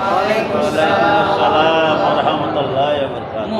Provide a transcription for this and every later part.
Waalaikumsalam warahmatullahi wabarakatuh.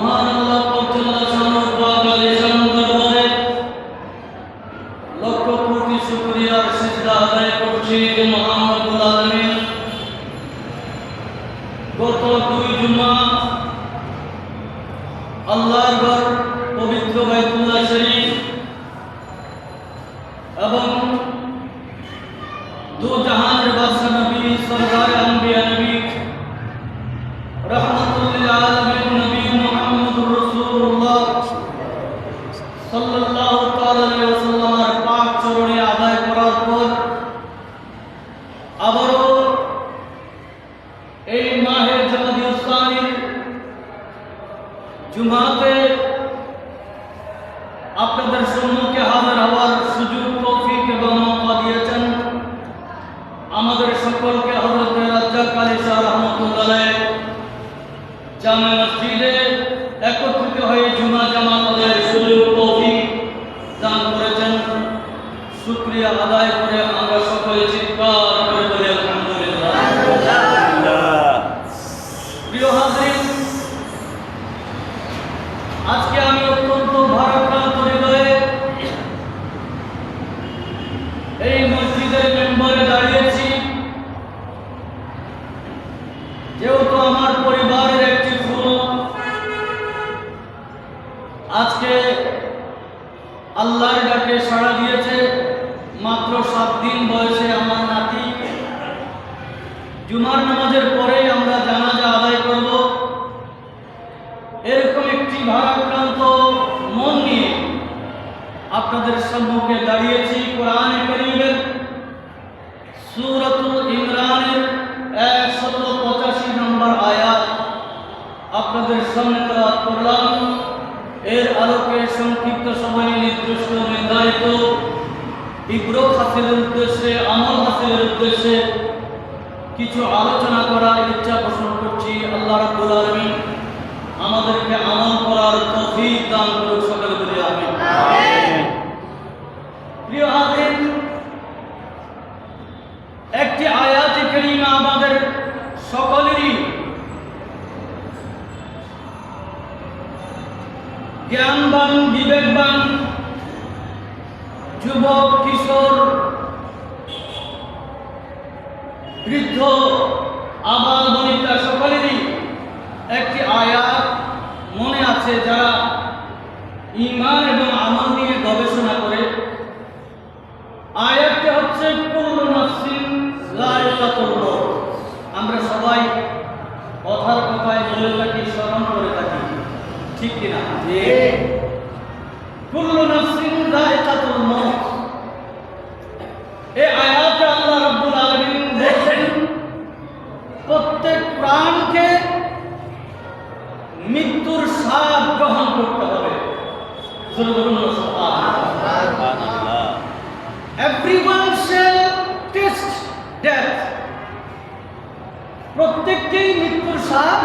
আজকে আল্লাহর ডাকে সাড়া দিয়েছে। মাত্র 7 দিন বয়সে আমার নাতি। জুমার নামাজের পরেই আমরা জানাজা আদায় করব। এরকম একটি ভারাক্রান্ত মন নিয়ে আপনাদের সম্মুখে দাঁড়িয়েছি। কোরআনে কারীমের সূরাতুল ইমরানের 185 নম্বর আয়াত আপনাদের সামনে তেলাওয়াত করলাম। এর আলোকে সংক্ষিপ্ত সময়ে নির্দিষ্ট নির্ধারিত ইবরত হাসিলের উদ্দেশ্যে, আমল হাসিলের উদ্দেশ্যে কিছু আলোচনা করার ইচ্ছা পোষণ করছি। আল্লাহ রাব্বুল আলামিন আমাদেরকে আমল করার তৌফিক দান করুন। সকলে বলি আমিন। প্রিয় হাজির, একটি আয়াতে কারিমা আমাদের সকলেরই জ্ঞানবান, বিবেকবান যুবক, কিশোর, বৃদ্ধ, আবাল বনিতা সকলেরই একটি আয়াত মনে আছে যারা ঈমান এবং আমল নিয়ে গবেষণা করে। আয়াতটি হচ্ছে কুল্লু নাফসিন যায়িকাতুল মউত। আমরা সবাই কথার কথায় বলে থাকি, স্মরণ করে থাকি, ঠিক কিনা? কুল্লু নাফসিন যায়িকাতুল মউত। এই আয়াতে আল্লাহ রাব্বুল আলামিন বলেন প্রত্যেক প্রাণকে মৃত্যুর স্বাদ গ্রহণ করতে হবে। সুবহানাল্লাহ। Everyone shall taste death. প্রত্যেককেই মৃত্যুর স্বাদ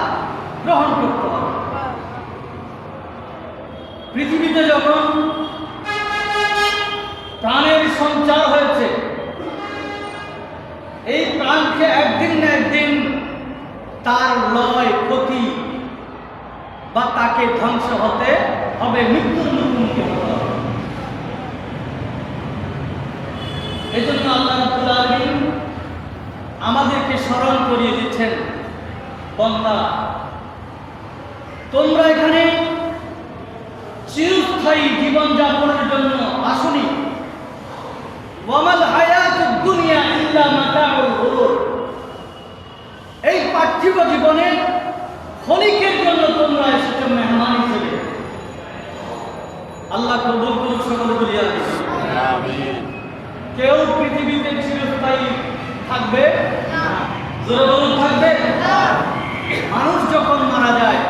গ্রহণ করতে হবে। পৃথিবীতে যখন প্রাণের সঞ্চার হয়েছে, এই প্রাণকে একদিন না একদিন তার লয়, ক্ষতি বা তাকে ধ্বংস হতে হবে, মৃত্যুর মুখোমুখি হতে হবে। এই জন্য আল্লাহ রাব্বুল আলামিন আমাদেরকে স্মরণ করিয়ে দিচ্ছেন, বান্দা তোমরা এখানে চিরস্থায়ী জীবন যাপনের জন্য আসনি। ওয়ামাল হায়াতুদ দুনিয়া ইল্লা মাতাউল গুরুর। এই পার্থিব জীবনে ক্ষণিকের জন্য তোমরা এসেছো মেহমান হিসেবে। আল্লাহ কবুল করুন। সকলে বলি আমিন। কেউ পৃথিবীতে চিরস্থায়ী থাকবে না। জোরে বলুন, থাকবে না। মানুষ যখন মারা যায়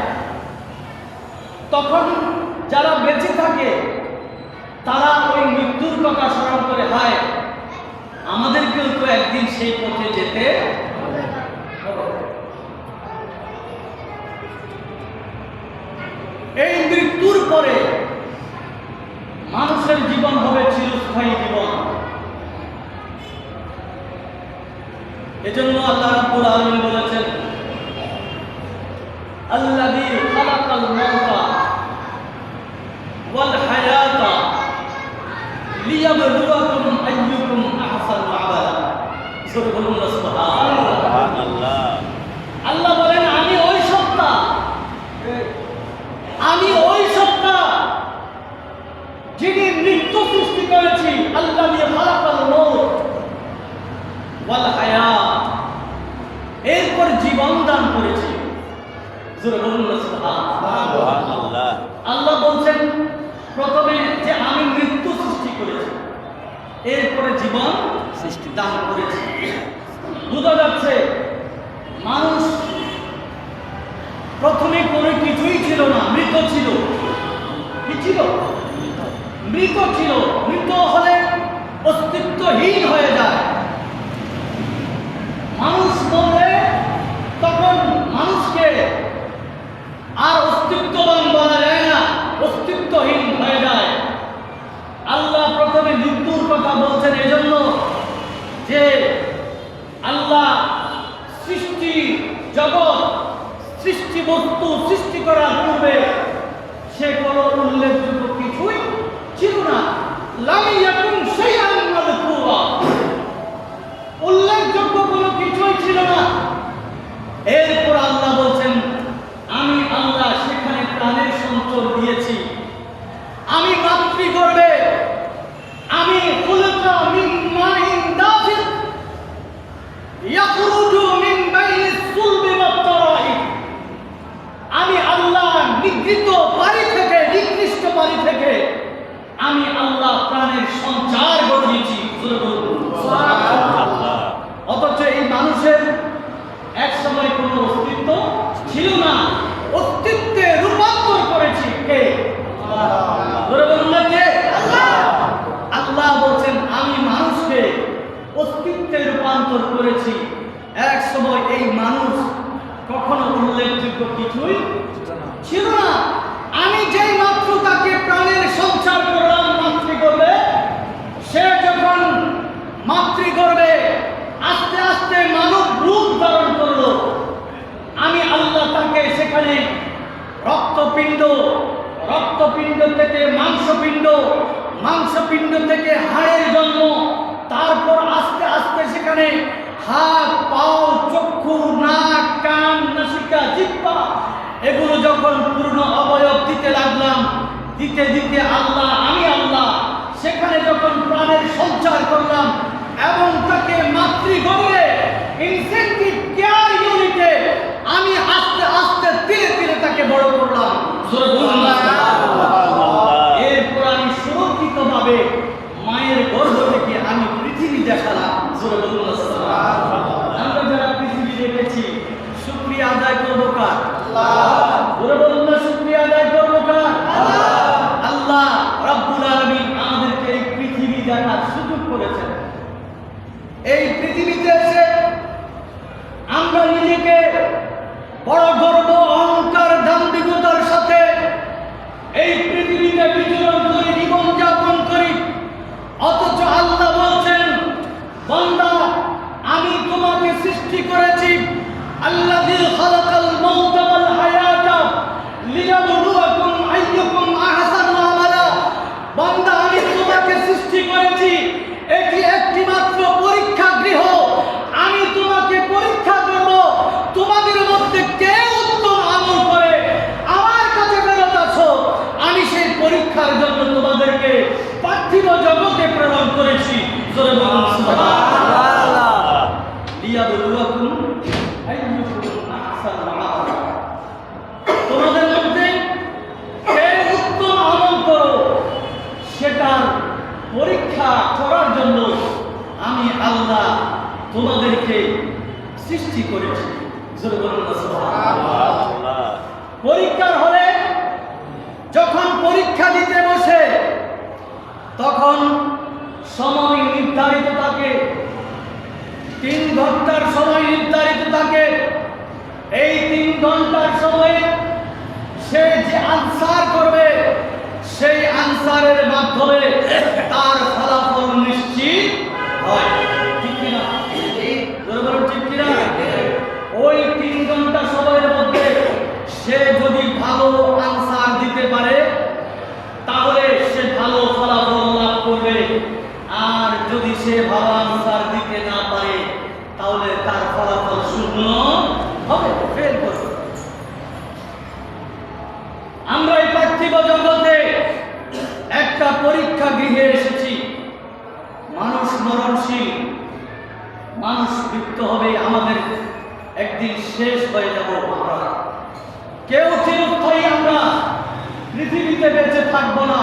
তখন যারা বেঁচে থাকে তারা ওই মৃত্যুর কথা স্মরণ করে, হায় আমাদেরকেও তো একদিন সেই পথে যেতে হবে। এই মৃত্যুর পরে মানুষের জীবন হবে চিরস্থায়ী জীবন। এজন্য আল্লাহ রাব্বুল আলামিন বলেছেন, আল্লাযী খালাকাল মাউতা ওয়াল হায়াতা লিয়াবলুয়াকুম আইয়ুকুম আহসানু আমালা। সুবহানাল্লাহ। আল্লাহ বলেন, আমি ওই সত্তা যিনি মৃত্যু সৃষ্টি করেছি। আল্লাযী খালাকাল মাউত ওয়াল হায়াত, এরপর জীবন দান করেছি। সুবহানাল্লাহ। আল্লাহ বলছেন প্রথমে যে আমি মৃত্যু সৃষ্টি করেছি, এরপরে জীবন সৃষ্টি দান করেছি। বোঝা যাচ্ছে মানুষ প্রথমে কোনো কিছুই ছিল না, মৃত ছিল। কি ছিল? মৃত ছিল। মৃত হলে অস্তিত্বহীন হয়ে যায়। মানুষ মরে তখন মানুষকে আর অস্তিত্ববান বলা যায় না, অস্তিত্বহীন হয়ে যায়। আল্লাহ প্রথমে মৃত্যুর কথা বলছেন এজন্য যে আল্লাহ সৃষ্টি জগৎ, সৃষ্টি বস্তু সৃষ্টি করার পূর্বে সে কোনো উল্লেখযোগ্য কিছুই ছিল না। লাম ইয়াকুন শাইআন মাযকুরা, উল্লেখযোগ্য কোনো কিছুই ছিল না। এরপর আল্লাহ বলছেন, আমি আল্লাহ সেখানে প্রাণের সঞ্চার দিয়েছি। যোগ্য কিছুই ছিল না। আমি যেই মাত্র তাকে প্রাণের সঞ্চার করলাম মাতৃগর্ভে, সে যখন মাতৃগর্ভে আস্তে আস্তে মানব রূপ ধারণ করলো, আমি আল্লাহ তাকে সেখানে রক্তপিণ্ড, রক্তপিণ্ড থেকে মাংসপিণ্ড, মাংসপিণ্ড থেকে হাড়ের জন্ম, তারপর আস্তে আস্তে সেখানে হাত, পাও, চক্ষু, নাক, কান, নাসিকা, জিহ্বা এগুলো যখন পূর্ণ অবয়ব দিতে লাগলাম, দিতে দিতে আল্লাহ, আমি আল্লাহ সেখানে যখন প্রাণের সঞ্চার করলাম এবং তাকে মাতৃগর্ভে ইনসেন্টিভ কেয়ার ইউনিটে আমি আস্তে আস্তে ধীরে ধীরে তাকে বড় করলাম। এরপর আমি সুরক্ষিতভাবে মায়ের গর্ভ থেকে আমি পৃথিবী দেখালাম। আমরা যারা পৃথিবী দেখেছি শুকরিয়া আদায় করবো কার? শুকরিয়া আদায় করবো কার? আল্লাহ রাব্বুল আলামিন আমাদেরকে এই পৃথিবী দেখার সুযোগ করেছেন। এই পৃথিবীতে এসে আমরা নিজেকে বড় গর্ব, অহংকার, দাম্ভিকতার সাথে এই পৃথিবীতে বিচরণ করি, জীবন যাপন করি। অথচ আল্লাহ বলছেন, বান্দা আমি তোমাকে সৃষ্টি করেছি, আল্লাযী খালাকাল মাউতা ওয়াল হায়াতা লিয়াবলুয়াকুম আইয়ুকুম আহসানু আমালা। বান্দা আমি তোমাকে সৃষ্টি করেছি, এটি একটি মাত্র পরীক্ষা গৃহ। আমি তোমাকে পরীক্ষা করব, তোমাদের মধ্যে কে উত্তম আমল করে আমার কাছে ফেরত আছো। আমি সেই পরীক্ষার জন্য তোমাদেরকে পার্থিব জগতে প্রেরণ করেছি। জোরে বলুন সুবহানাল্লাহ। লিয়াবলুয়াকুম আইয়ুকুম আহসানু আমালা। তোমাদের মধ্যে কে উত্তম আমল করো সেটার পরীক্ষা করার জন্য আমি আল্লাহ তোমাদেরকে সৃষ্টি করেছি। জোরে বলুন সুবহানাল্লাহ। পরীক্ষার হলে যখন পরীক্ষা দিতে বসে তখন সময় নির্ধারিত থাকে, 3 ঘন্টার সময় নির্ধারিত থাকে। এই 3 ঘন্টার সময়ে সে যে আনসার করবে সেই আনসারের মাধ্যমে তার ফলাফল নিশ্চিত হয়। ঠিক কিনা? ঠিক কিনা? ওই 3 ঘন্টা সময়ের মধ্যে সে যদি ভালো আনসার দিতে পারে তাহলে সে ভালো ফলাফল লাভ করবে, আর যদি সে ভালো আনসার দিতে না পারে তাহলে তার ফলাফল শূন্য হবে, ফেল করবে। আমরা এই পার্থিব জগতে একটা পরীক্ষা গৃহে এসেছি। মানুষ মরণশীল, মানুষ মৃত্যু হবে, আমাদের একদিন শেষ হয়ে যাব। আমরা কেউ চিরস্থায়ী আমরা পৃথিবীতে বেঁচে থাকবো না।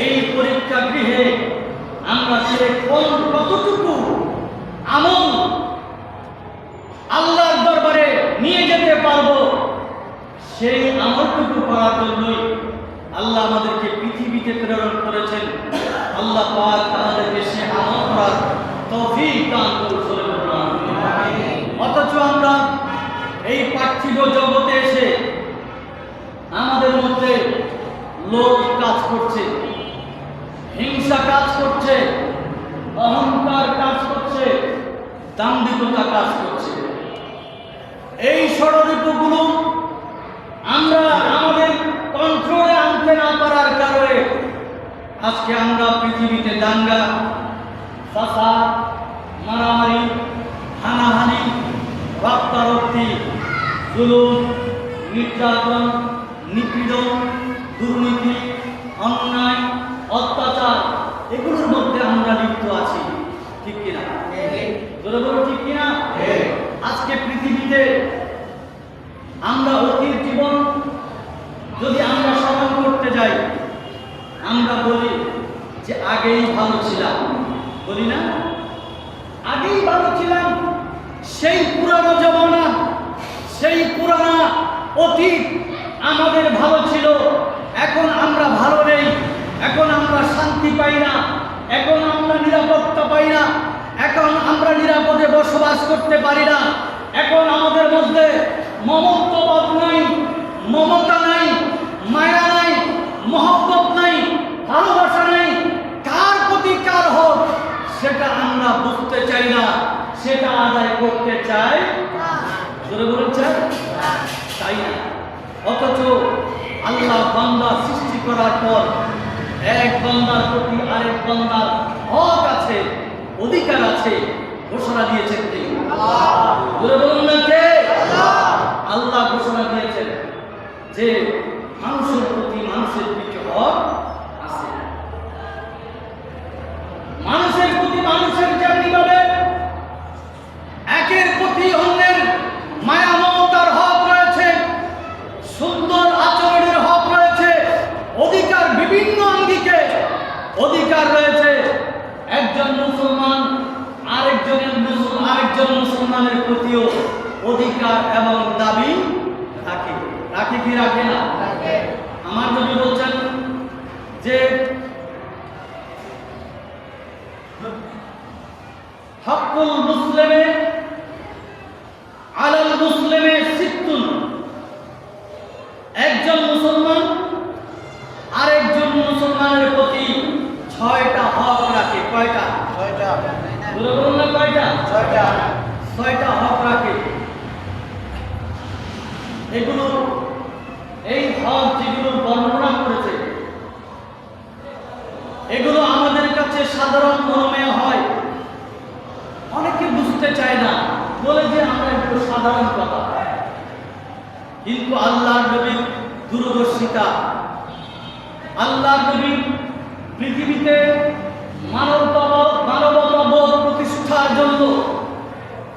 এই পরীক্ষা গৃহে আমরা সে কতটুকু আমল আল্লাহর দরবারে নিয়ে যেতে পারবো, সেই আমলটুকু করার জন্যই আল্লাহ আমাদেরকে পৃথিবীতে প্রেরণ করেছেন। আল্লাহ পাক আমাদেরকে সে আমল করার তৌফিক দান করুন। অথচ আমরা এই পার্থিব জগতে এসে আমাদের মধ্যে লোভ কাজ করছে, হিংসা কাজ করছে, অহংকার কাজ করছে, দাম্ভিকতা কাজ করছে। এই ষড়যন্ত্রগুলো আমরা আমাদের কন্ট্রোলে আনতে না পারার কারণে আজকে আমরা পৃথিবীতে দাঙ্গা, ফাসাদ, মারামারি, হানাহানি, রক্তারক্তি, জুলুম, নির্যাতন, নিপীড়ন, দুর্নীতি, অন্যায়, অত্যাচার এগুলোর মধ্যে আমরা লিপ্ত আছি। ঠিক কিনা? জোরে বলো ঠিক কিনা? আজকে পৃথিবীতে আমরা অতীত জীবন যদি আমরা স্মরণ করতে যাই, আমরা বলি যে আগেই ভালো ছিলাম, বলি না? আগেই ভালো ছিলাম, সেই পুরানো জমানা, সেই পুরানা অতীত আমাদের ভালো ছিল। এখন আমরা ভালো নেই, এখন আমরা শান্তি পাই না, এখন আমরা নিরাপত্তা পাই না, এখন আমরা নিরাপদে বসবাস করতে পারি না, এখন আমাদের মধ্যে মমত্ববোধ নাই, মমতা নাই, মায়া নাই, মহব্বত নাই, ভালোবাসা নাই, কার প্রতি কার হোক সেটা আমরা বুঝতে চাই না, সেটা আদায় করতে চাই জোরে বলুন চাই না। অথচ আল্লাহ বান্দা সৃষ্টি করার পর এক বান্দার প্রতি আরেক বান্দার হক আছে, অধিকার আছে, ঘোষণা দিয়েছেন কে? জোরে বলুন না কে? আল্লাহ ঘোষণা দিয়েছেন যে মানুষের প্রতি মানুষের কিছু হক আছে। মানুষের প্রতি মানুষের যেমনিভাবে একের প্রতি অন্যের মায়া মমতার হক রয়েছে, সুন্দর আচরণের হক রয়েছে, অধিকার বিভিন্ন আঙ্গিকে অধিকার রয়েছে। একজন মুসলমান আরেকজন মুসলমানের প্রতিও অধিকার এবং দাবি থাকে, রাখে কি রাখে না? আমার নবী বলছেন যে হকুল মুসলিমে আলাল মুসলিমে সিত্তুন, একজন মুসলমান আরেকজন মুসলমানের প্রতি 6টা হক রাখে। কয়টা? 6টা। বলুন না কয়টা? 6টা। 6টা হক রাখে। এগুলো এই হক যেগুলো বর্ণনা করেছে এগুলো আমাদের কাছে সাধারণ মনে হয়, অনেকে বুঝতে চায় না, বলে যে আমরা একটু সাধারণ কথা। কিন্তু আল্লাহর নবীর দূরদর্শিতা, আল্লাহর নবী পৃথিবীতে মানবতাবোধ প্রতিষ্ঠার জন্য,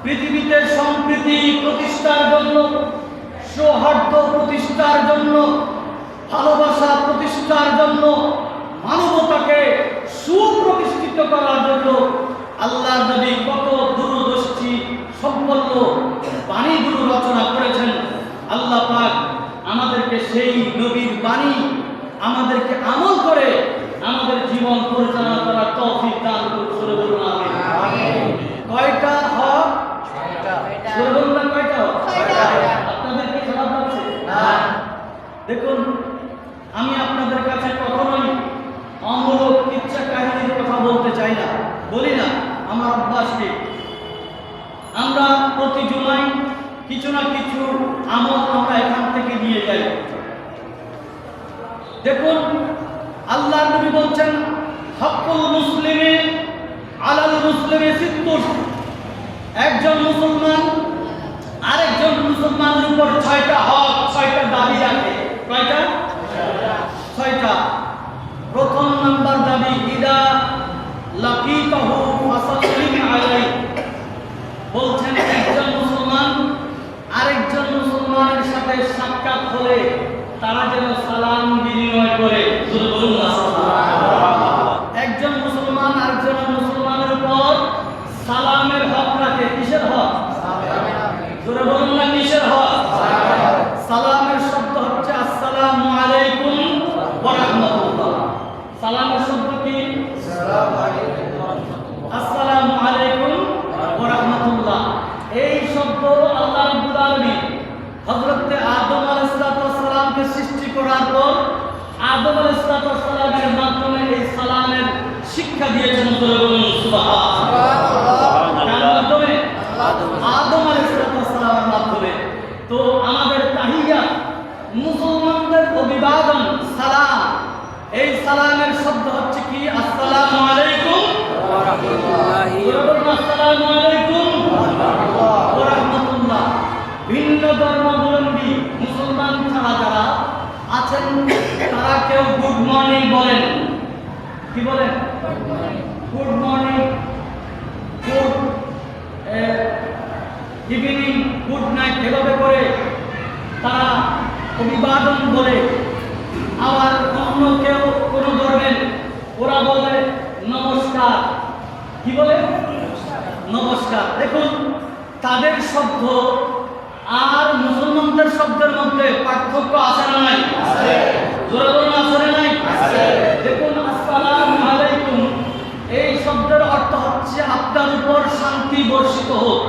পৃথিবীতে সম্প্রীতি প্রতিষ্ঠার জন্য, সৌহার্দ্য প্রতিষ্ঠার জন্য, ভালোবাসা প্রতিষ্ঠার জন্য, মানবতাকে সুপ্রতিষ্ঠিত করার জন্য আল্লাহর নবী কত দূরদর্শী সম্পন্ন বাণীগুলো রচনা করেছেন। আল্লাহ পাক আমাদেরকে সেই নবীর বাণী আমাদেরকে আমল করে আমাদের জীবন পরিচালনা করার তৌফিক দান করুন। আমিন। কয়টা হক? 6টা। বলুন না কয়টা হক? 6টা। আপনাদের কি খারাপ লাগছে? না। দেখুন, আমি আপনাদের কাছে কখনোই অমূলক ইচ্ছা কাহিনীর কথা বলতে চাই না, বলি না, আমার অভ্যাস কি। আমরা প্রতি জুমায় কিছু না কিছু আমল আমরা এখান থেকে নিয়ে যাই। দেখুন, আল্লাহর নবী বলছেন হকুল মুসলিমে আলাল মুসলিমে সিত্তুন, একজন মুসলমান আরেকজন মুসলমানের উপর 6টা হক, 6টা দাবি রাখে। কয়টা? 6টা। প্রথম নাম্বার দাবি, ইদা লাকিতাহু ফাসাল্লিম আলাইহি, বলছেন একজন মুসলমান আরেকজন মুসলমানের সাথে সাক্ষাৎ হলে তারা যেন সালাম বিনিময় করে। একজন মুসলমান আরেকজন মুসলমানের উপর সালামের হক রাখে। কিসের হক? জোরে বলুন না, কিসের হক? সালামের শব্দ হচ্ছে আসসালামু আলাইকুম ওয়া রাহমাতুল্লাহ। সালামের শব্দ কি? আসসালামু আলাইকুম ওয়া রাহমাতুল্লাহ। এই শব্দ আল্লাহ রাব্বুল আলামিন হযরত আদম আলাইহিস সালামকে সৃষ্টি করার পর আদম আলাইহিস সালামের মাধ্যমে এই সালামের শিক্ষা দিয়েছেন। আদম আলাইহিস সালামের মাধ্যমে। তো আমাদের তাহিয়াত, মুসলমানদের অভিবাদন, সালাম, এই সালামের শব্দ হচ্ছে কি? আসসালামু আলাইকুম ওয়া রাহমাতুল্লাহি আসসালামু আলাইকুম ওয়া রাহমাতুল্লাহ। ভিন্ন ধর্মাবলম্বী মুসলমান ছাড়া যারা আছেন তারা কেউ গুড মর্নিং বলেন। কি বলেন? Good morning, good evening, good night, এভাবে করে তারা অভিবাদন বলে। আবার অন্য কেউ কোনো ধর্মের ওরা বলে নমস্কার। কি বলে? নমস্কার। দেখুন, তাদের শব্দ আর মুসলমানদের শব্দের মধ্যে পার্থক্য আছে না নাই? জোরে বলুন, আছে না নাই? দেখুন, আসসালামু আলাইকুম এই শব্দের অর্থ হচ্ছে আপনার উপর শান্তি বর্ষিত হোক।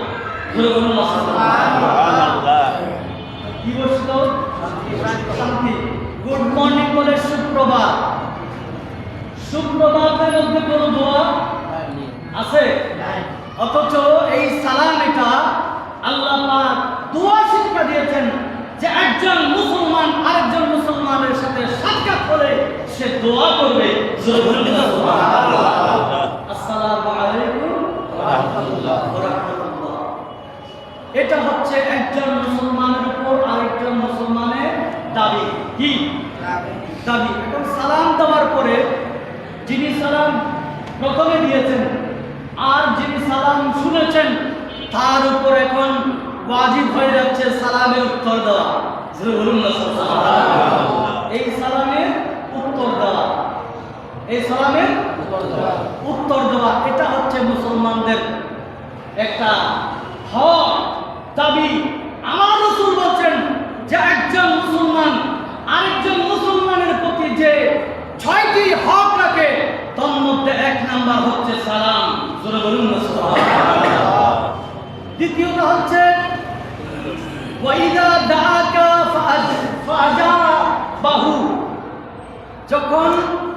জোরে বলুন সুবহানাল্লাহ। বলে সুপ্রভাত। সুপ্রভাতের মধ্যে কোনো দোয়া আছে? অথচ এই সালাম এটা আল্লাহ পাক দোয়া শিক্ষা দিয়েছেন যে একজন মুসলমান আরেকজন মুসলমানের সাথে সাক্ষাৎ করে সে দোয়া করবে, আসসালামু আলাইকুম ওয়া রাহমাতুল্লাহ ওয়া রাহমাতুল্লাহ। এটা হচ্ছে একজন মুসলমানের উপর আরেকজন মুসলমানের দাবি। কি দাবি? এখন সালাম দেওয়ার পরে যিনি সালাম প্রথমে দিয়েছেন আর যিনি সালাম শুনেছেন তার উপর এখন ওয়াজিব হয়ে যাচ্ছে সালামের উত্তর দেওয়া। এই সালামের উত্তর দেওয়া, এই সালামের উত্তর দেওয়া, এটা হচ্ছে মুসলমানদের একটা হক, দাবি। আমার রাসূল বলছেন যে একজন মুসলমান আরেকজন মুসলমানের প্রতি যে 6টি হক রাখে তার মধ্যে 1 নাম্বার হচ্ছে সালাম। জোরে বলুন না সুবহানাল্লাহ। দ্বিতীয়ত হচ্ছে ওয়াইদা দাআকা ফাআজাবাহু, যখন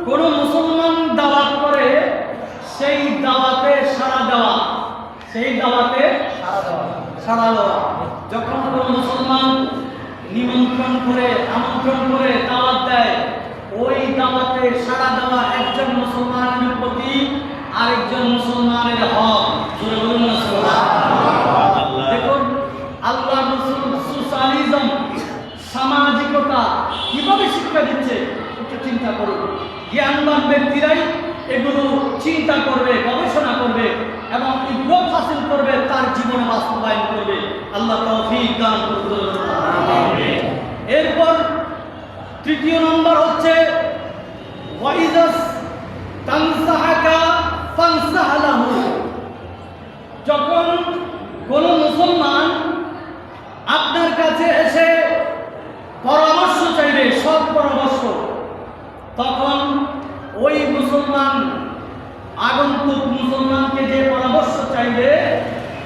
কোন মুসলমান দাওয়াত করে সেই দাওয়াতে সাড়া দেওয়া, সেই দাওয়াতে সাড়া দেওয়া। যখন কোন মুসলমান নিমন্ত্রণ করে আমন্ত্রণ করে দাওয়াত দেয় ওই দাওয়াতে সাড়া দেওয়া একজন মুসলমানের প্রতি আরেকজন মুসলমানের হক। জোরে বলুন না সুবহানাল্লাহ। দেখুন আল্লাহ রাসূল সোশ্যালিজম, সামাজিকতা কিভাবে শিক্ষা দিচ্ছে একটু চিন্তা করুন। জ্ঞানবান ব্যক্তিরাই এগুলো চিন্তা করবে, গবেষণা করবে এবং ইবরত হাসিল করবে, তার জীবনে বাস্তবায়ন করবে। আল্লাহ তৌফিক দান করুন। আমিন। এরপর তৃতীয় নম্বর হচ্ছে ওয়াইদাস তানসাহাকা ফানসাহালাহু, যখন কোন মুসলমান আপনার কাছে এসে পরামর্শ চাইবে, সৎ পরামর্শ, তখন ওই মুসলমান আগন্তুক মুসলমানকে যে পরামর্শ চাইবে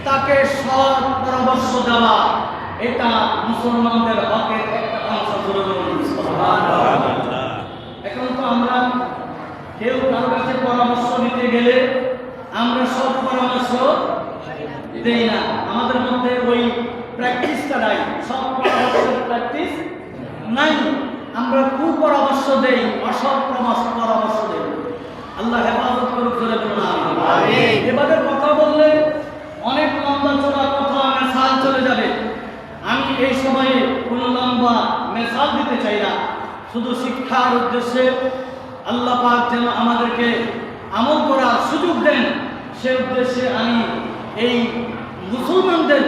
তাকে সৎ পরামর্শ দেওয়া, এটা মুসলমানদের হকের একটা অংশ। এখন তো আমরা কেউ কারো কাছে পরামর্শ নিতে গেলে আমরা সব পরামর্শ দেই না, আমাদের মধ্যে ওই প্র্যাকটিসটা নাই, সব পরামর্শের প্র্যাকটিস নাই। আমরা কুপরামর্শ দেই, অসৎ পরামর্শ দেই। আল্লাহ হেফাজত করুক। জোরে বলুন আমিন। এবারে কথা বললে অনেক লম্বা চড়া কথা মেসাল চলে যাবে। আমি এই সময়ে কোনো লম্বা মেসাল দিতে চাই না, শুধু শিক্ষার উদ্দেশ্যে আল্লাহ পাক যেন আমাদেরকে আমল করার সুযোগ দেন সে উদ্দেশ্যে আমি এই মুসলমানদের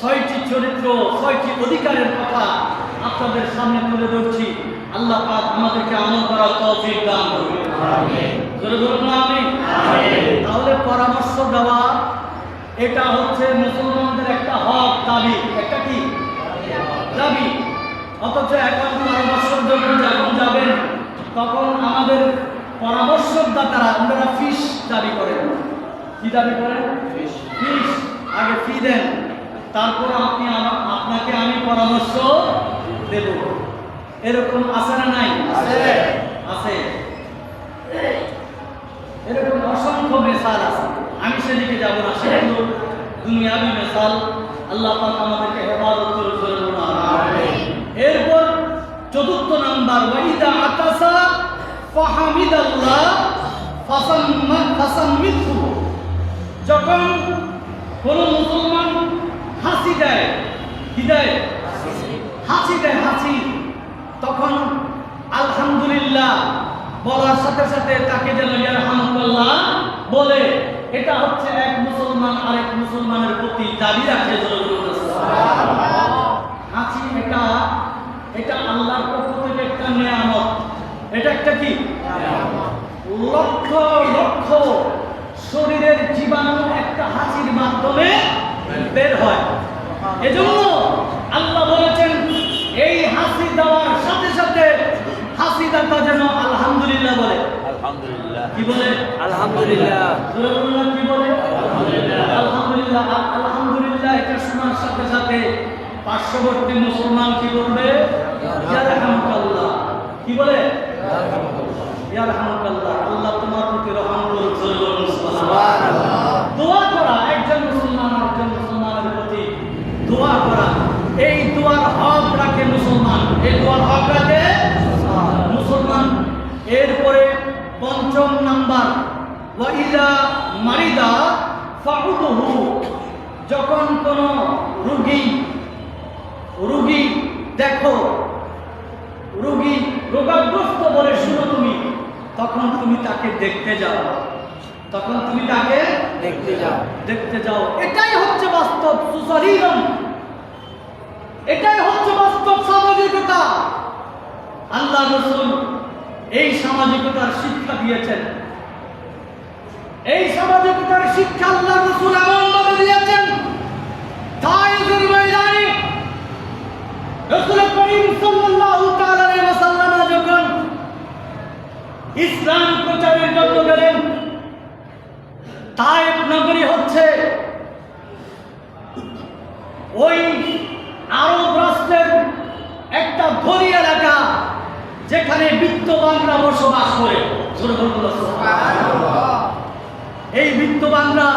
6টি চরিত্র, 6টি অধিকারের কথা আপনাদের সামনে তুলে ধরছি। আল্লাহ পাক আমাদেরকে আমল করার তৌফিক দান করুন। আমিন। জোরে বলুন আমিন। তাহলে পরামর্শ দেওয়া এটা হচ্ছে মুসলমানদের একটা হক, দাবি। একটা কি দাবি? অথচ এখন পরামর্শের জন্য যখন যাবেন তখন আমাদের পরামর্শদাতারা ওনারা ফিস দাবি করেন। কি দাবি করেন? ফিস। আগে ফি দেন, তারপর আপনাকে আমি পরামর্শ দেব। এরকম আছে না নাই? আছে। এরকম অসংখ্য মেসাল আছে, আমি সেদিকে যাব না, সেগুলো দুনিয়াবি মেসাল। আল্লাহ পাক আমাদেরকে হেফাজত করুন। আমিন। এরপর 4র্থ নাম্বার ওয়াইদা আতাসা ফাহামিদাল্লাহ ফাসাম্মিতহু, যখন কোন মুসলমান হাসি দেয়, কি দেয়? হাসি দেয়, হাসি, তখন আলহামদুলিল্লাহ বলার সাথে সাথে তাকে যেন ইয়ারহামুকাল্লাহ বলে। এটা হচ্ছে এক মুসলমান আরেক মুসলমানের প্রতি দাবি রাখে। হাসি এটা আল্লাহর পক্ষ থেকে একটা নিয়ামত। এটা একটা কি? লক্ষ লক্ষ শরীরের জীবাণু একটা হাসির মাধ্যমে বের হয়। এজন্য আল্লাহ বলেছেন এই হাসি দেওয়ার সাথে সাথে হাসিদাতা যেন আলহামদুলিল্লাহ বলে। আলহামদুলিল্লাহ। কি বলে? আলহামদুলিল্লাহ। জোরে বলুন, কি বলে? আলহামদুলিল্লাহ। আলহামদুলিল্লাহ। আলহামদুলিল্লাহ এটা শোনার সাথে সাথে পার্শ্ববর্তী মুসলমান কি বলবে? ইয়ারহামুকাল্লাহ। কি বলে? ইয়ারহামুকাল্লাহ, আল্লাহ তোমার প্রতি রহম করুন। সুবহানাল্লাহ। দোয়া করা, একজন মুসলমান আরেকজন মুসলমানের প্রতি দোয়া করা, এই দোয়ার হক রাখে মুসলমান, এই দোয়ার হক রাখে মুসলমান। এরপরে ৫ম নাম্বার, ওয়া ইযা মারিদা ফাউদুহু, যখন কোন রোগী দেখো, রোগী রোগাগ্রস্ত বলে শুনো তুমি, তখন তুমি তাকে দেখতে যাও, তখন তুমি তাকে দেখতে যাও। এটাই হচ্ছে বাস্তব সুশালীন, এটাই হচ্ছে বাস্তব সামাজিকতা। আল্লাহ রাসূল এই সামাজিকতার শিক্ষা দিয়েছেন, এই সামাজিকতার শিক্ষা আল্লাহ রাসূল এমনভাবে দিয়েছেন, তায়েফের ময়দানে রাসূল করিম সাল্লাল্লাহু তাআলা আলাইহি ওয়াসাল্লাম যখন ইসলাম প্রচারের জন্য গেলেন, তায়েফ নগরী হচ্ছে ওই আরব রাষ্ট্রের একটা ধনী এলাকা, যেখানে বিত্তবানরা বসবাস করে। এই বিত্তবানরা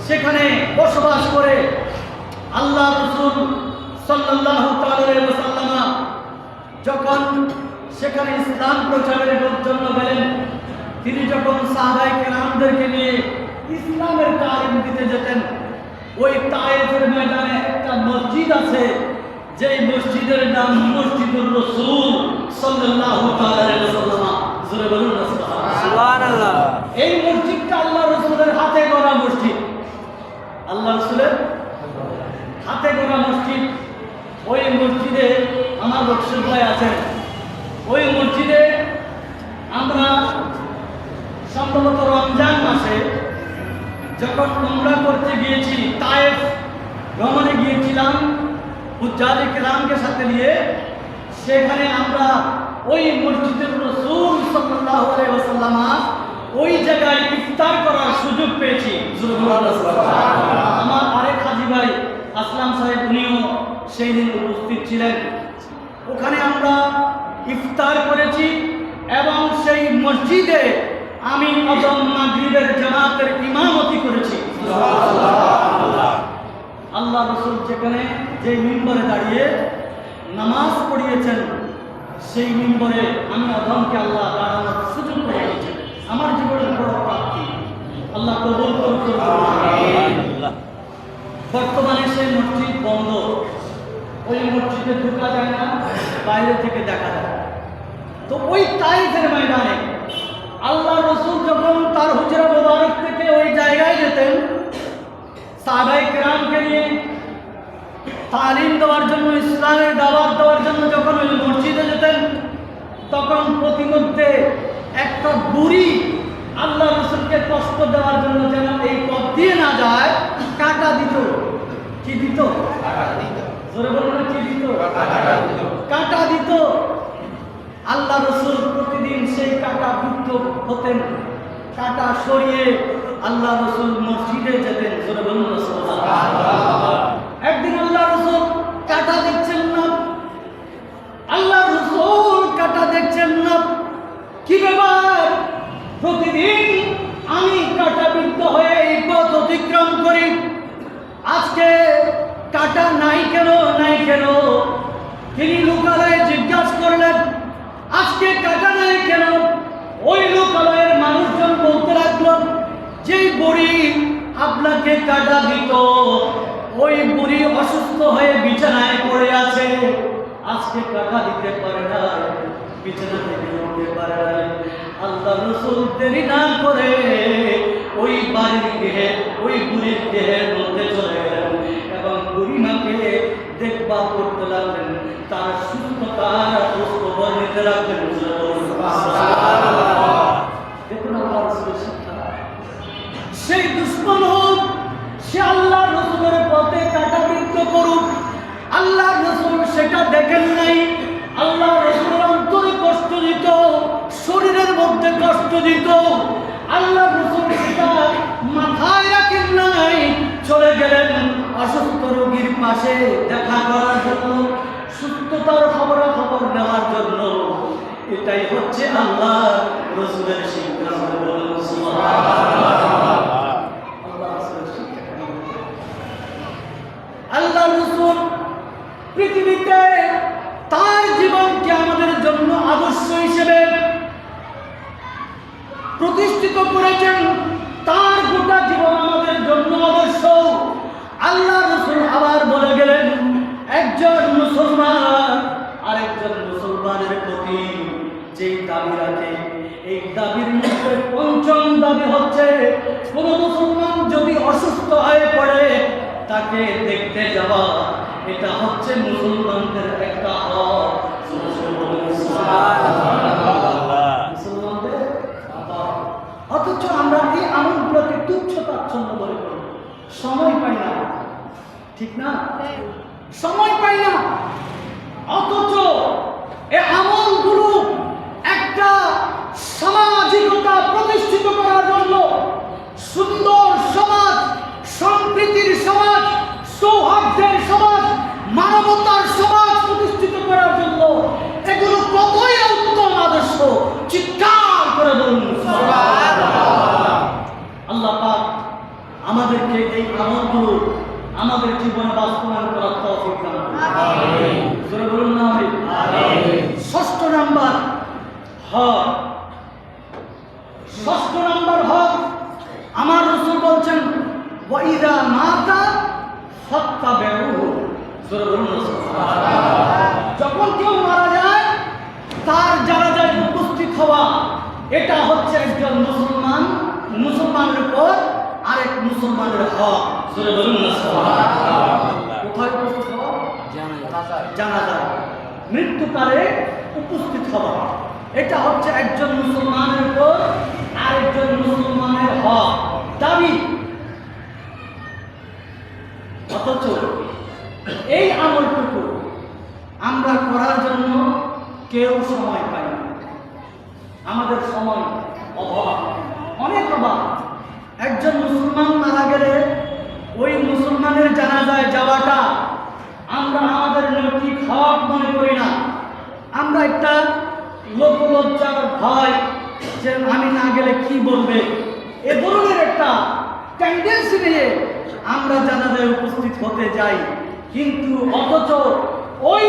সেখানে বসবাস করে। আল্লাহ রাসূল সাল্লাল্লাহু আলাইহি ওয়াসাল্লাম যখন সেখানে ইসলাম প্রচারের জন্য গেলেন, তিনি যখন সাহাবায়ে কেরামদেরকে নিয়ে ইসলামের তালিম দিতে যেতেন, ওই তায়েফের ময়দানে একটা মসজিদ আছে, যেই মসজিদের নাম মসজিদুর রাসূল সাল্লাল্লাহু আলাইহি ওয়াসাল্লাম। জোরে বলুন সুবহানাল্লাহ। এই মসজিদটা আল্লাহ রাসূলের হাতে গড়া মসজিদ, আল্লাহ রাসূলের হাতে গড়া মসজিদ। ওই মসজিদে আমার বক্সর ভাই আছেন, ওই মসজিদে আমরা সম্ভবত রমজান মাসে যখন উমরা করতে গিয়েছি, তায়েফ ভ্রমণে গিয়েছিলাম হুজ্জাজে কেরামকে সাথে নিয়ে, সেখানে আমরা ওই মসজিদের রাসূল সাল্লাল্লাহু আলাইহি ওয়াসাল্লাম ওই জায়গায় ইফতার করার সুযোগ পেয়েছি। আমার আরেক হাজী ভাই আসলাম সাহেব, উনিও সেই দিন উপস্থিত ছিলেন। ওখানে আমরা ইফতার করেছি এবং সেই মসজিদে আমি আযম মাগরিবের জামাতের ইমামতি করেছি। আল্লাহ রাসূল যেখানে যে মিম্বরে দাঁড়িয়ে নামাজ পড়িয়েছেন, সেই মিম্বরে আমি আযমকে আল্লাহ দাঁড়ানোর সুযোগ করে দিয়েছেন। আমার জীবনের বড় প্রাপ্তি, আল্লাহ কবুল করুন। বর্তমানে সেই মসজিদ বন্ধ, ওই মসজিদে ঢোকা যায় না, বাইরে থেকে দেখা যায়। তো ওই তায়েফের ময়দানে আল্লাহ রাসূল যখন তার হুজরা মুবারক থেকে ওই জায়গায় যেতেন, সাহাবায়ে কেরামকে নিয়ে তালিম দেওয়ার জন্য, ইসলামের দাওয়াত দেওয়ার জন্য যখন ওই মসজিদে যেতেন, তখন প্রতিমধ্যে একটা বুড়ি আল্লাহ রাসূলকে কষ্ট দেওয়ার জন্য যেন এই পথ দিয়ে না যায়, কাঁটা দিত। কি দিত? জোরে বলুন, কি দিত? কাঁটা দিত। আল্লাহ রাসূল প্রতিদিন সেই কাঁটা বিদ্ধ হতেন, কাঁটা সরিয়ে আল্লাহ রাসূল মসজিদে যেতেন। জোরে বলুন সুবহানাল্লাহ। একদিন আল্লাহ রাসূল কাঁটা দেখছেন না, আল্লাহ রাসূল কাঁটা দেখছেন না, কি ব্যাপার? প্রতিদিন আমি কাঁটা বিদ্ধ হয়ে এই পথ অতিক্রম করি, আজকে কাঁটা নাই কেন, নাই কেন? তিনি লোকালয়ে জিজ্ঞাসা করলেন, আজকে কাঁটা নাই কেন? ওই লোকালয়ের মানুষজন বলতে লাগলো, যেই বুড়ি আপনাকে কাঁটা দিত, ওই বুড়ি অসুস্থ হয়ে বিছানায় পড়ে আছে, আজকে কাঁটা দিতে পারে না, বিছানা থেকে উঠতে পারে না। আল্লাহ রাসূল দেরি না করে ওই বাড়ির গৃহে, ওই বুড়ির গৃহের মধ্যে চলে গেলেন এবং বুড়িমাকে দেখভাল করতে লাগলেন, তার সুস্থতার খোঁজখবর নিতে লাগলেন। দেখুন আল্লাহ রাসূলের শিক্ষা। সেই দুশমন হোক, সে আল্লাহ রাসূলের পথে কাঁটাবিদ্ধ করুক, আল্লাহ রাসূল সেটা দেখেন নাই। আল্লাহ রাসূলের অন্তরে কষ্ট দিত, শরীরের মধ্যে কষ্ট দিত, আল্লাহ রাসূল সেটা মাথায় রাখেন নাই। চলে গেলেন অসুস্থ রোগীর পাশে দেখা করার জন্য, সুস্থতার খবরাখবর নেওয়ার জন্য। এটাই হচ্ছে আল্লাহ রাসূলের শিক্ষা। সুবহানাল্লাহ। আল্লাহ রাসূল পৃথিবীতে তার জীবনকে আমাদের জন্য আদর্শ হিসেবে প্রতিষ্ঠিত করেছেন। তার গোটা জীবন আমাদের জন্য আদর্শ। আল্লাহ রাসূল আবার বলে গেলেন, একজন মুসলমান আরেকজন মুসলমানের প্রতি যেই দাবি রাখে, এই দাবির মধ্যে পঞ্চম দাবি হচ্ছে কোন মুসলমান যদি অসুস্থ হয়ে পড়ে তাকে দেখতে যাওয়া। এটা হচ্ছে মুসলমানদের একটা হক। মুসলমানদের হক। অথচ আমরা এই আমলগুলোকে তুচ্ছ তাচ্ছল্য বলে করি, সময় পাই না, ঠিক না? সময় পাই না। অথচ এই আমলগুলো একটা সামাজিকতা প্রতিষ্ঠিত করার জন্য, সুন্দর সমাজ, সম্প্রীতির সমাজ, সৌহার্দ্যের সমাজ, মানবতার সমাজ প্রতিষ্ঠিত করার জন্য এগুলো কতই উত্তম আদর্শ। চিৎকার করে বলুন সুবহানাল্লাহ। আল্লাহ পাক আমাদেরকে এই আমলগুলো আমাদের জীবনে বাস্তবায়ন করার তৌফিক দান করুন। আমিন। জোরে বলুন না আমিন। আমিন। ষষ্ঠ নাম্বার হক। ষষ্ঠ নাম্বার হক, আমার রাসূল বলছেন ওয়াইদা মাতা ফাত্তাবিউহু। জোরে বলুন না সুবহানাল্লাহ। যখন কেউ মারা যায় তার জানাজায় উপস্থিত হওয়া, এটা হচ্ছে একজন মুসলমানের উপর আরেক মুসলমানের হক। জোরে বলুন না সুবহানাল্লাহ। কোথায় উপস্থিত হওয়া? জানাজায়, মৃত্যুকালে উপস্থিত হওয়া, এটা হচ্ছে একজন মুসলমানের উপর আরেকজন মুসলমানের হক, দাবি। অথচ এই আমলটুকু আমরা করার জন্য কেউ সময় পাই না। আমাদের সময় অভাব, অনেক অভাব। একজন মুসলমান মারা গেলে ওই মুসলমানের জানাজায় যাওয়াটা আমরা আমাদের নৈতিক হক মনে করি না। আমরা একটা লোকলজ্জার ভয়, যে আমি না গেলে কি বলবে, এ ধরনের একটা টেন্ডেন্সি নিয়ে আমরা জানাজায় উপস্থিত হতে যাই। কিন্তু অথচ ওই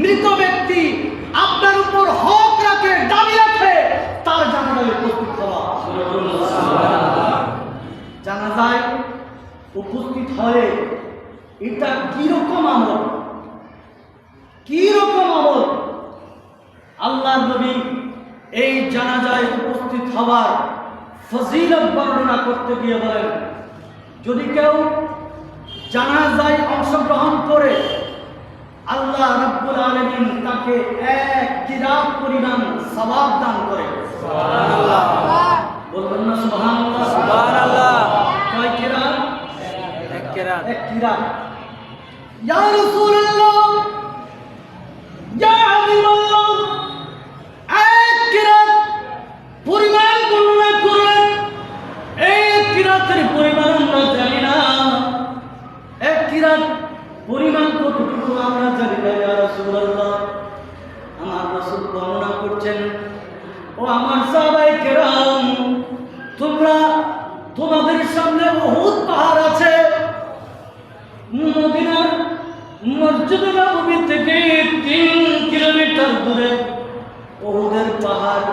মৃত ব্যক্তি আপনার উপর হক রাখে, দাবি রাখে, তার জানাজায় উপস্থিত হওয়া। জানাজায় উপস্থিত হয়ে এটা কিরকম আমল, কিরকম আমল। আল্লাহর নবী এই জানাজায় উপস্থিত হওয়ার ফজিলত বর্ণনা করতে গিয়ে বলেন, যদি কেউ জানাজায় অংশগ্রহণ করে আল্লাহ রাব্বুল আলামিন তাকে এক কিরাত পরিমাণ সওয়াব দান করে। সুবহানাল্লাহ। বলবেন না সুবহানাল্লাহ? সুবহানাল্লাহ। কয় কিরাত? এক কিরাত। এক কিরাত। ইয়া রাসূলুল্লাহ, ইয়া হাবিবাল্লাহ, এক কিরাত পরিমাণ বর্ণনা করলেন। এই কিরাতের পরিমাণ আমরা জানি না। এক কিরাত পরিমাণ কতটুকু আমরা জানি না। ইয়া রাসূলুল্লাহ, আমার রাসূল বর্ণনা করছেন, ও আমার সাহাবায়ে কেরাম, তোমাদের সামনে উহুদ পাহাড় আছে। মদিনার মসজিদে নববী থেকে 3 কিলোমিটার দূরে উহুদের পাহাড়।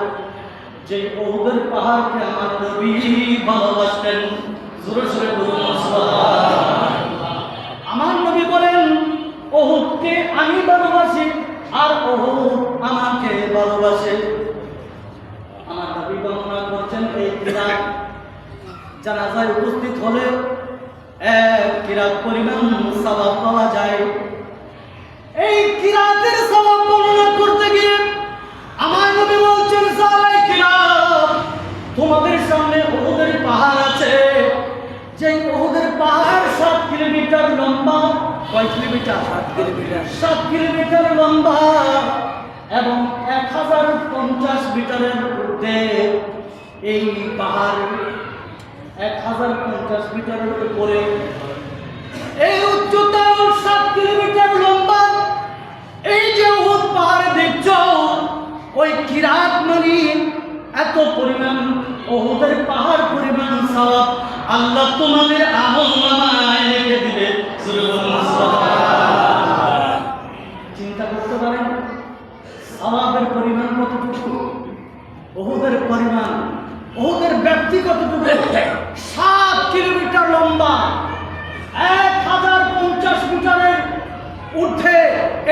যে উহুদের পাহাড়কে আমার নবী ভালোবাসতেন। জোরে জোরে বলুন সুবহানাল্লাহ। আমার নবী বলেন, উহুদকে আমি ভালোবাসি আর উহুদ আমাকে ভালোবাসে। আমার নবী বর্ণনা করছেন, এই কিরাত জানাজায় উপস্থিত হলে এক কিরাত পরিমাণ সওয়াব পাওয়া যায়। এই কিরাতের সওয়াব বর্ণনা করতে গিয়ে আমার নবী বলছেন, সাহাবায়ে কিরাম, তোমাদের সামনে উহুদের পাহাড় আছে। যে উহুদের পাহাড় 7 কিলোমিটার লম্বা। কয় কিলোমিটার? 7 কিলোমিটার। 7 কিলোমিটার লম্বা এবং 1050 মিটারের ঊর্ধ্বে এই পাহাড়। 1050 মিটারের উপরে এই উচ্চতা 7 কিলোমিটার লম্বা। এই যে উহুদ পাহাড় দেখছো, ওই কিরাত মানে এত পরিমাণ ওহুদের পাহাড় পরিমাণ সওয়াব আল্লাহ তোমাদের আমলনামায় লিখে দিবে। চিন্তা করতে পারেন সওয়াবের পরিমাণ কতটুকু, ওহুদের পরিমাণ, ওহুদের ব্যক্তি কতটুকু? 7 কিলোমিটার লম্বা, 1050 মিটারের ঊর্ধ্বে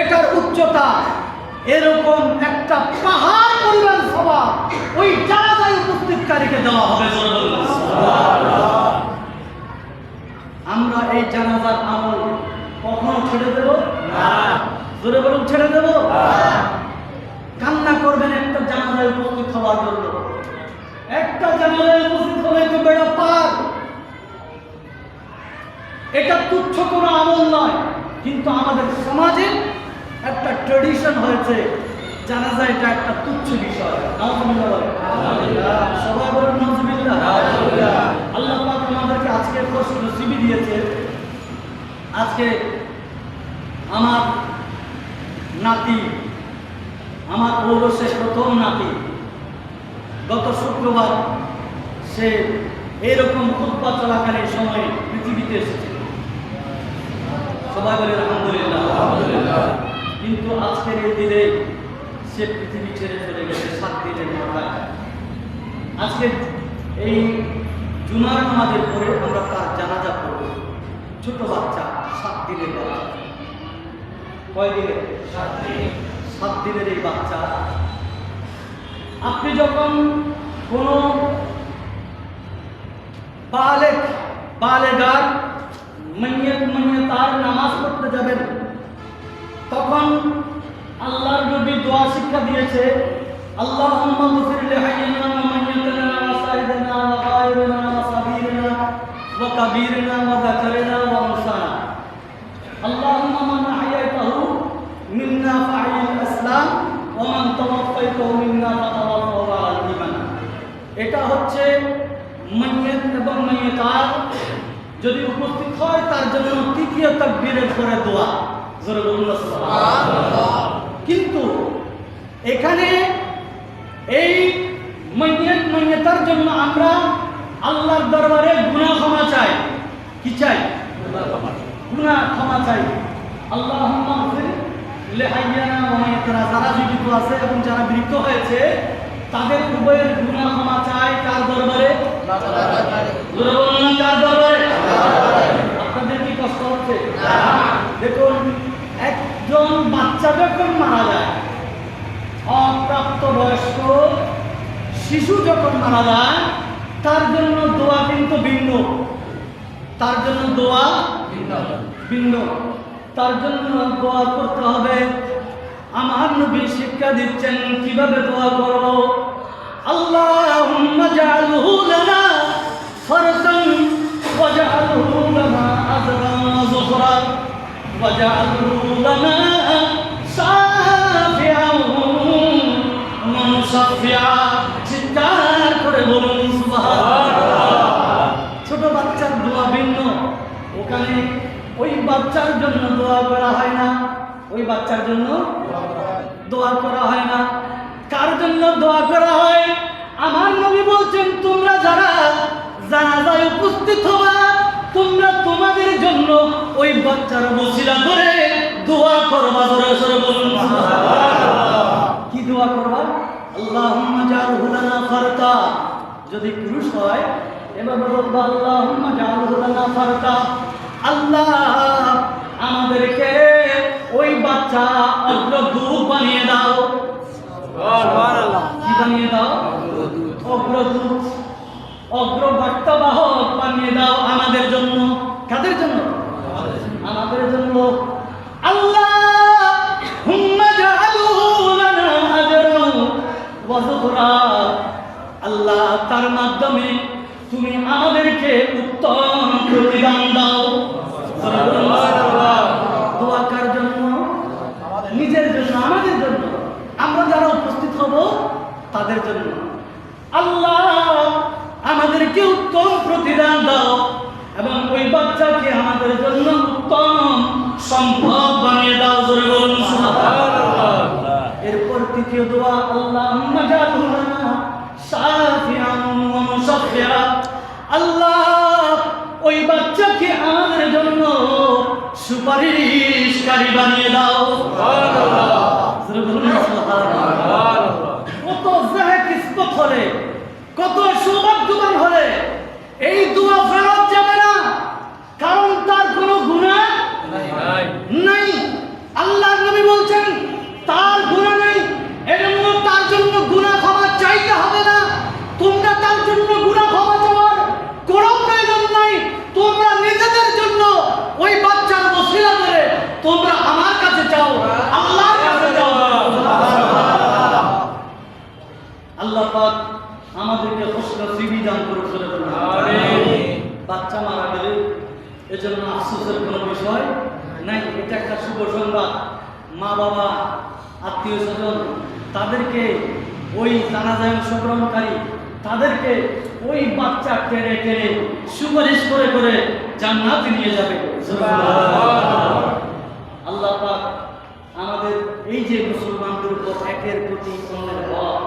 এটার উচ্চতা। এরকম একটা পাহাড় পরিমাণ সওয়াব ওই জানাজায় উপস্থিতকারীকে দেওয়া হবে। আমরা এই জানাজার আমল কখনো ছেড়ে দেব না। জোরে বলুন, ছেড়ে দেব? কান্না করবেন একটা জানাজায় উপস্থিত হওয়ার জন্য। একটা জানাজায় উপস্থিত হলে তো বেড়া পার। এটা তুচ্ছ কোনো আমল নয়, কিন্তু আমাদের সমাজে একটা ট্রেডিশন হয়েছে জানাজা এটা একটা তুচ্ছ বিষয়। সবাই বলেন নাউজুবিল্লাহ। আল্লাহ পাক আমাদেরকে আজকে নসিবি দিয়েছে। আজকে আমার নাতি, আমার ঔরসের প্রথম নাতি, গত শুক্রবার সে এইরকম খুতবা চলাকালীন সময়ে পৃথিবীতে এসেছে। সবাই বলে আলহামদুলিল্লাহ। কিন্তু আজকের এই দিনে সে পৃথিবী ছেড়ে চলে গেছে 7 দিনের মাথায়। আজকে এই জুমার নামাজের পরে আমরা তার জানাজা পড়ব। ছোট বাচ্চা, 7 দিনের বাচ্চা। কয় দিনের? 7 দিনের এই বাচ্চা। আপনি যখন কোনো বালেগার মাইয়াতার নামাজ পড়তে যাবেন, তখন আল্লাহর নবী দোয়া শিক্ষা দিয়েছে, আল্লাহুম্মা গফির লিহাইয়িনা ওয়া মাইয়াতিনা ওয়া সাইয়িদিনা ওয়া গায়িবিনা ওয়া সাগীরিনা ওয়া কাবীরিনা ওয়া যাকারিনা ওয়া উনসানা। আল্লাহুম্মা মান আহয়াইতাহু মিন্না ফাআইল ইসলাম ওয়া মান তাওয়াফাইতাহু মিন্না ফাতাওয়াফাহু আলাল ঈমান। এটা হচ্ছে মাইয়াত এবং মাইয়াতার যদি উপস্থিত হয় তার জন্য তৃতীয় তাকবীরের পরে দোয়া। জোরে বলুন সুবহানাল্লাহ। কিন্তু এখানে এই মাইয়াতার জন্য আমরা আল্লাহর দরবারে গুনাহ ক্ষমা চাই। কি চাই? গুনাহ ক্ষমা চাই। আল্লাহুম্মা গফির লিহাইয়িনা ওয়া মাইয়াতিনা। যারা জীবিত আছে এবং যারা মৃত হয়েছে তাদের উভয়ের গুনাহ ক্ষমা চাই কার দরবারে? জোরে বলুন না, কার দরবারে? আপনাদের কি কষ্ট হচ্ছে? দেখুন, একজন বাচ্চা যখন মারা যায়, অপ্রাপ্ত বয়স্ক শিশু যখন মারা যায়, তার জন্য দোয়া কিন্তু ভিন্ন। তার জন্য দোয়া ভিন্ন। তার জন্য দোয়া করতে হবে। আমার নবী শিক্ষা দিচ্ছেন কিভাবে দোয়া করব। আল্লাহুম্মা জাআলহু লানা ফরজান ওয়াজআলহু লানা আজরান ওয়া যুখরা ওয়াজআলহু লানা শাফিআন ওয়া মুশাফিআ। চিৎকার করে বলুন সুবহানাল্লাহ। ছোট বাচ্চার দোয়া ভিন্ন। ওখানে ওই বাচ্চার জন্য দোয়া করা হয় না। ওই বাচ্চার জন্য দোয়া করা হয় না। কার জন্য দোয়া করা হয়? আমার নবী বলছেন, তোমরা যারা জানাজায় উপস্থিত হবা, তোমরা তোমাদের জন্য ওই বাচ্চার ওসিলা করে দোয়া করবা। জোরে জোরে বলুন সুবহানাল্লাহ। কি দোয়া করবা? আল্লাহুম্মা জাআলহু লানা ফারতা। যদি পুরুষ হয় এভাবে বলবা, আল্লাহুম্মা জাআলহু লানা ফারতা। আল্লাহ আমাদেরকে ওই বাচ্চা অগ্রদূত বানিয়ে দাও। কি বানিয়ে দাও? অগ্রদূত, অগ্রবার্তাবাহক বানিয়ে দাও আমাদের জন্য। কাদের জন্য? আমাদের জন্য। আল্লাহুম্মা জাআলহু লানা আজরান ওয়া যুখরা। আল্লাহ, তার মাধ্যমে তুমি আমাদেরকে উত্তম প্রতিদান দাও। দোয়া কার জন্য? নিজের জন্য, আমাদের জন্য। আমরা যারা উপস্থিত হব তাদের জন্য। আল্লাহ আমাদেরকে উত্তম প্রতিদান দাও এবং ওই বাচ্চাকে আমাদের জন্য উত্তম সম্পদ বানিয়ে দাও। জোরে বলুন সুবহানাল্লাহ। এরপর যাবতীয় দোয়া আল্লাহুম্মা জাআলহু লানা শাফিআন ওয়া মুশাফফিআ। আল্লাহ ওই বাচ্চাকে আমাদের জন্য সুপারিশকারী বানিয়ে দাও। কত জাহে কিসমত হলে, কত সৌভাগ্যবান হলে এই দোয়া ফেরত যাবে না, কারণ তার কোনো গুনাহ নাই। আল্লাহ নবী বলছেন তার গুনাহ নেই, এজন্য তার জন্য গুনাহ ক্ষমা চাইতে হবে না। তোমরা তার জন্য গুনাহ ক্ষমা চাওয়ার কোনো প্রয়োজন নাই। তোমরা নিজেদের জন্য ওই বাচ্চার ওসিলা করে তোমরা আমার কাছে চাও, আল্লাহর কাছে চাও। আল্লাহ পাক আমাদেরকে খুশনসিবি দান করুন। আমিন। বাচ্চা মারা গেলে এজন্য আফসোসের কোনো বিষয় নাই, এটা একটা শুভ সংবাদ। মা বাবা আত্মীয় স্বজন তাদেরকে ওই জানাজায় অংশগ্রহণকারী তাদেরকে ওই বাচ্চা টেনে টেনে সুপারিশ করে করে জান্নাতে নিয়ে যাবে। আল্লাহ পাক আমাদের এই যে মুসলমানদের উপর একের প্রতি অন্যের হক,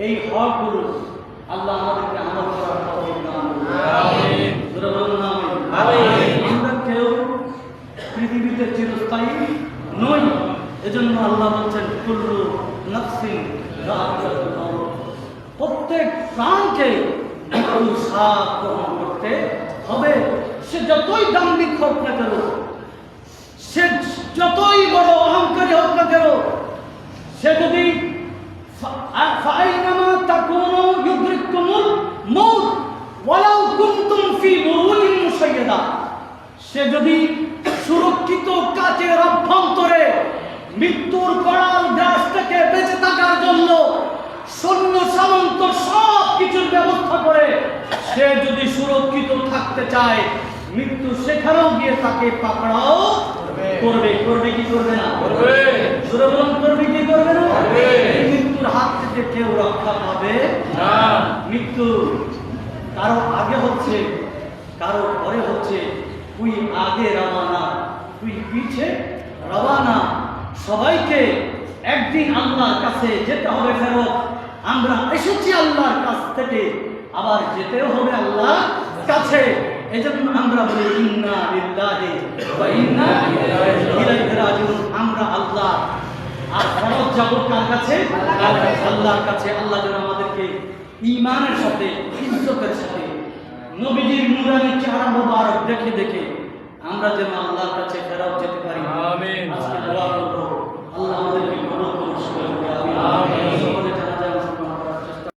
এই হকগুলো আল্লাহ আমাদেরকে আমল করার তৌফিক দান করুন। আমিন। জোরে বলুন আমিন। আমরা কেউ পৃথিবীতে চিরস্থায়ী নই, এজন্য আল্লাহ বলছেন কুল্লু নাফসিন যায়িকাতুল মাউত, প্রত্যেক প্রাণকে মৃত্যুর স্বাদ গ্রহণ করতে হবে। সে যতই দাম্ভিক হোক না কেন, সে যতই বড় অহংকারী হোক না কেন, সে যদি ফাইনামা তাকুনু ইউদরিকুমুল মাউত ওয়ালাউ কুনতুম ফি বুরুজিন মুশাইয়াদা, সে যদি সুরক্ষিত কাচের অভ্যন্তরে মৃত্যুর করাল গ্রাস থেকে বেঁচে থাকার জন্য সৈন্য সামন্ত সব কিছুর ব্যবস্থা করে সে যদি সুরক্ষিত থাকতে চায়, মৃত্যু সেখানেও গিয়ে তাকে পাকড়াও করবে। করবে কি করবে না? করবে। সুরবন করবে কি করবে না? করবে। মৃত্যুর হাত থেকে কেউ রক্ষা পাবে না। মৃত্যু কারো আগে হচ্ছে, কারো পরে হচ্ছে। তুই আগে রওয়ানা, তুই পিছে রওয়ানা। সবাইকে একদিন আল্লাহর কাছে যেতে হবে ফেরত। আমরা এসেছি আল্লাহর কাছ থেকে, আবার যেতেও হবে আল্লাহর কাছে। এজন্য আমরা বলি ইন্না লিল্লাহি ওয়া ইন্না ইলাইহি রাজিউন। আমরা আল্লাহ আর ফেরত যাব কার কাছে? আল্লাহর কাছে। আল্লাহ যেন আমাদেরকে ঈমানের সাথে, ইজ্জতের সাথে, নবীজির নূরানী চেহারা মুবারক দেখে দেখে আমরা যেন আল্লাহর কাছে ফেরত যেতে পারি। আমিন। আজকে দোয়া করব আল্লাহ আমাদেরকে কবুল করুন। আমিন।